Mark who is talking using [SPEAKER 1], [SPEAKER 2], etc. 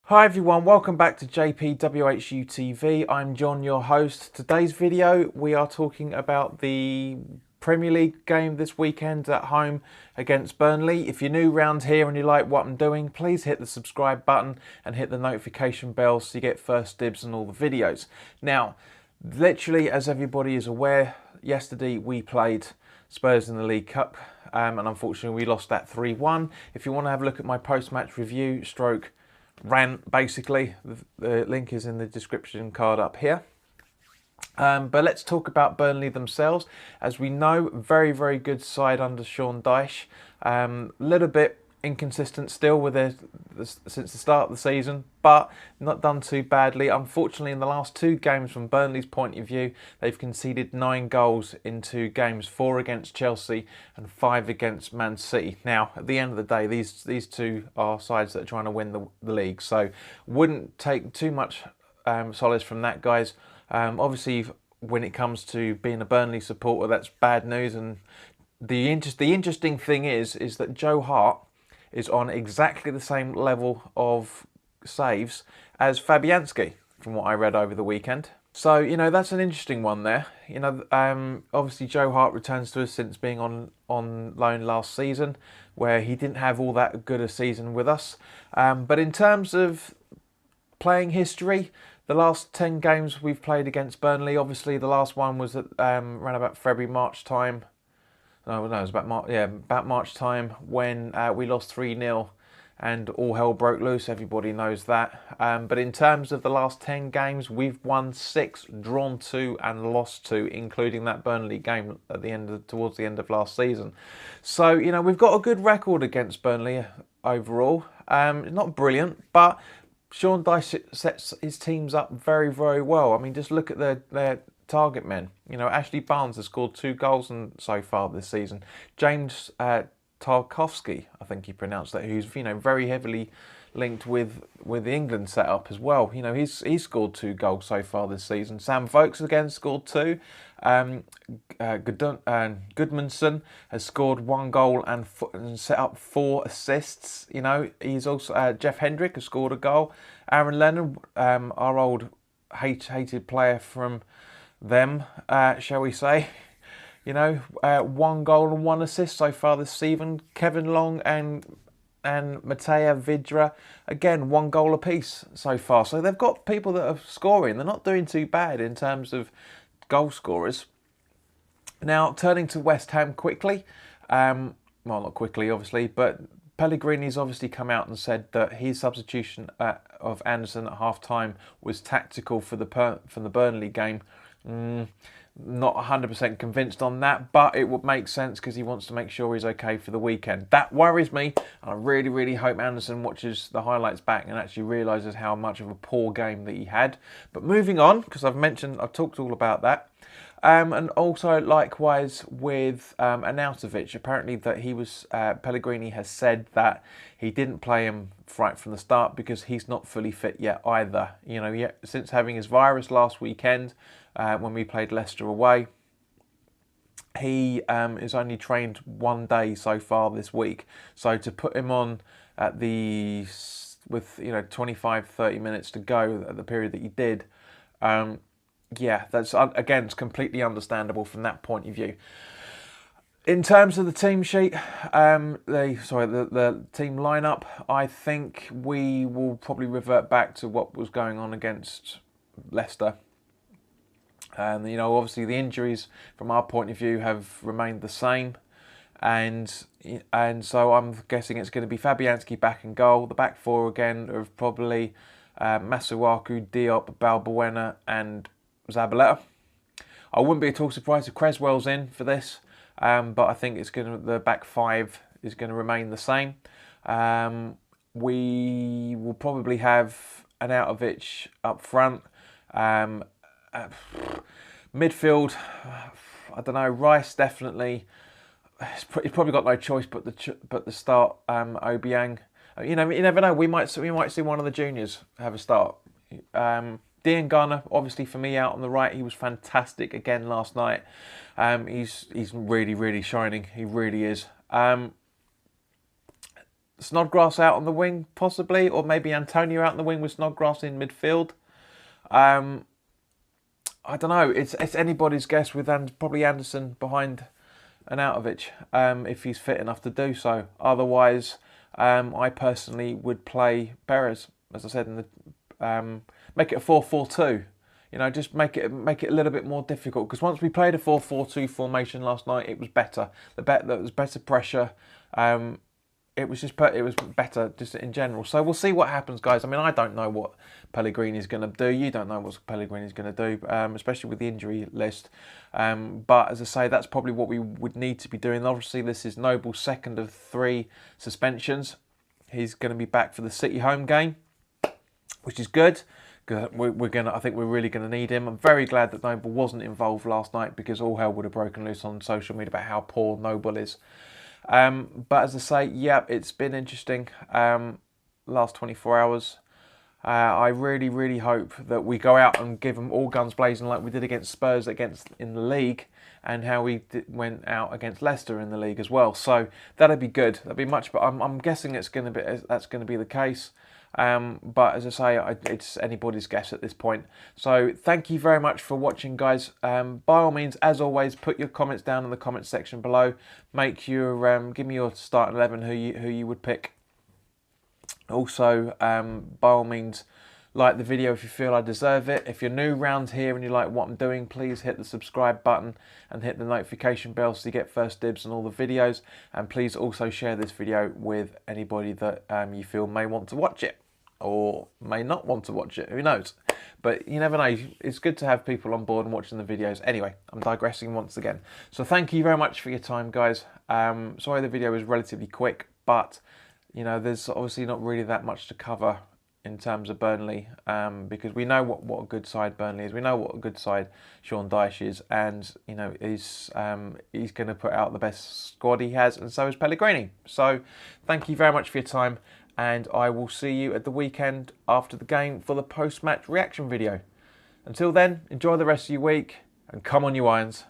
[SPEAKER 1] Hi everyone, welcome back to JPWHU TV. I'm John, your host. Today's video we are talking about the Premier League game this weekend at home against Burnley. If you're new around here and you like what I'm doing, please hit the subscribe button and hit the notification bell so you get first dibs on all the videos. Now, literally as everybody is aware, yesterday we played Spurs in the League Cup and unfortunately we lost that 3-1. If you want to have a look at my post-match review stroke rant, basically, the link is in the description card up here. But let's talk about Burnley themselves. As we know, very good side under Sean Dyche. Little bit inconsistent still with since the start of the season, but not done too badly. Unfortunately, in the last two games, from Burnley's point of view, they've conceded 9 goals in 2 games, 4 against Chelsea and 5 against Man City. Now, at the end of the day, these two are sides that are trying to win the league, so wouldn't take too much solace from that, guys. Obviously, when it comes to being a Burnley supporter, that's bad news. And the interesting thing is that Joe Hart is on exactly the same level of saves as Fabianski, from what I read over the weekend. So, that's an interesting one there. Obviously Joe Hart returns to us since being on loan last season, where he didn't have all that good a season with us. But in terms of playing history, the last 10 games we've played against Burnley, obviously the last one was at around about February, March time. No, it was about March time when we lost 3-0 and all hell broke loose. Everybody knows that. But in terms of the last 10 games, we've won 6, drawn 2 and lost 2, including that Burnley game at towards the end of last season. So, we've got a good record against Burnley overall. Not brilliant, but Sean Dyche sets his teams up very well. I mean, just look at their target men. Ashley Barnes has scored 2 goals so far this season. James Tarkowski, I think he pronounced that, who's very heavily linked with the England setup as well. He's scored 2 goals so far this season. Sam Vokes again scored 2. Goodmanson has scored 1 goal and set up 4 assists. He's also Jeff Hendrick has scored a goal. Aaron Lennon, our old hated player from them, shall we say, 1 goal and 1 assist so far this season. Kevin Long and Mateo Vidra, again, 1 goal apiece so far. So they've got people that are scoring. They're not doing too bad in terms of goal scorers. Now, turning to West Ham quickly. Well, not quickly, obviously, but Pellegrini's obviously come out and said that his substitution of Anderson at half-time was tactical for the Burnley game. Not 100% convinced on that, but it would make sense because he wants to make sure he's okay for the weekend. That worries me, and I really hope Anderson watches the highlights back and actually realises how much of a poor game that he had. But moving on, because I've talked all about that. And also likewise with Arnautovic, apparently that Pellegrini has said that he didn't play him right from the start because he's not fully fit yet either. Since having his virus last weekend when we played Leicester away, he is only trained 1 day so far this week. So to put him on with 25-30 minutes to go at the period that he did, yeah, that's again, it's completely understandable from that point of view. In terms of the team sheet, the team lineup, I think we will probably revert back to what was going on against Leicester. Obviously the injuries from our point of view have remained the same, and so I'm guessing it's going to be Fabianski back in goal. The back four again of probably Masuaku, Diop, Balbuena, and Zabaleta. I wouldn't be at all surprised if Creswell's in for this, but I think the back 5 is going to remain the same. We will probably have Arnautovic up front. Midfield, I don't know. Rice definitely. He's probably got no choice but to start Obiang. You never know. We might see one of the juniors have a start. Dean Garner, obviously for me out on the right, he was fantastic again last night. He's really shining. He really is. Snodgrass out on the wing, possibly, or maybe Antonio out on the wing with Snodgrass in midfield. I don't know. It's anybody's guess with probably Anderson behind Arnautovic, if he's fit enough to do so. Otherwise, I personally would play Perez, as I said, in the make it a 4-4-2. You know, just make it a little bit more difficult, because once we played a 4-4-2 formation last night, it was better. There was better pressure. It was better just in general. So we'll see what happens, guys. I mean, I don't know what Pellegrini's going to do. You don't know what Pellegrini's going to do, especially with the injury list. But as I say, that's probably what we would need to be doing. Obviously, this is Noble's second of 3 suspensions. He's going to be back for the City home game, which is good. I think we're really going to need him. I'm very glad that Noble wasn't involved last night, because all hell would have broken loose on social media about how poor Noble is. But as I say, yeah, it's been interesting last 24 hours. I really, really hope that we go out and give them all guns blazing like we did against Spurs in the league, and how we went out against Leicester in the league as well. So that'd be good. That'd be much. But I'm guessing that's going to be the case. But as I say, it's anybody's guess at this point. So thank you very much for watching, guys. By all means, as always, put your comments down in the comments section below. Give me your starting 11, who you would pick. Also, by all means, like the video if you feel I deserve it. If you're new around here and you like what I'm doing, please hit the subscribe button and hit the notification bell so you get first dibs on all the videos. And please also share this video with anybody that you feel may want to watch it, or may not want to watch it, who knows. But you never know, it's good to have people on board and watching the videos. Anyway, I'm digressing once again. So thank you very much for your time, guys. Sorry the video was relatively quick, but you know, there's obviously not really that much to cover in terms of Burnley, because we know what a good side Burnley is. We know what a good side Sean Dyche is, and you know, he's going to put out the best squad he has, and so is Pellegrini. So thank you very much for your time, and I will see you at the weekend after the game for the post-match reaction video. Until then, enjoy the rest of your week, and come on you Irons.